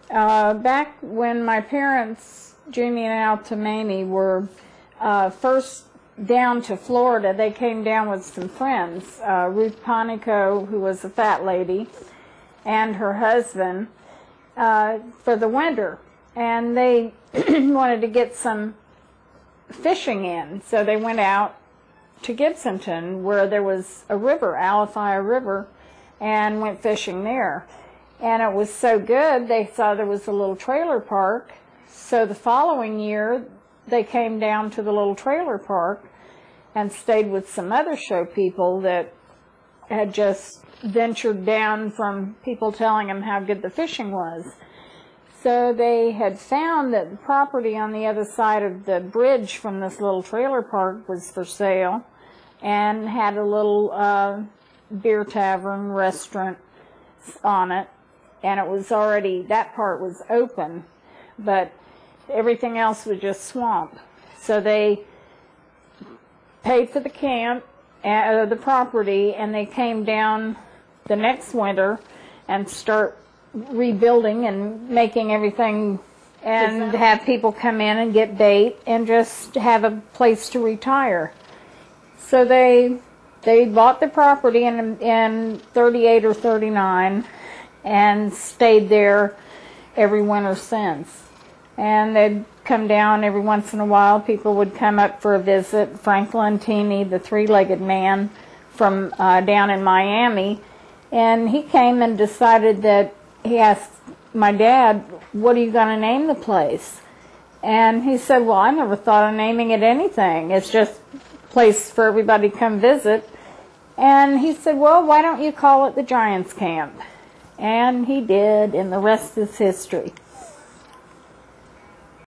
Back when my parents, Judy and Altamani, were first down to Florida, they came down with some friends, Ruth Ponico, who was a fat lady, and her husband, for the winter. And they wanted to get some fishing in, so they went out to Gibsonton, where there was a river, Alafia River, and went fishing there. And it was so good, they saw there was a little trailer park. So the following year, they came down to the little trailer park and stayed with some other show people that had just ventured down from people telling them how good the fishing was. So they had found that the property on the other side of the bridge from this little trailer park was for sale, and had a little beer tavern restaurant on it. And it was already, that part was open, but everything else was just swamp. So they paid for the camp, the property, and they came down the next winter and start rebuilding and making everything, and have people come in and get bait and just have a place to retire. So they bought the property in 38 or 39 and stayed there every winter since. And they'd come down every once in a while. People would come up for a visit. Frank Lentini, the three-legged man from down in Miami, and he came and decided that, he asked my dad, what are you going to name the place? And he said, well, I never thought of naming it anything. It's just a place for everybody to come visit. And he said, well, why don't you call it the Giants Camp? And he did, and the rest is history.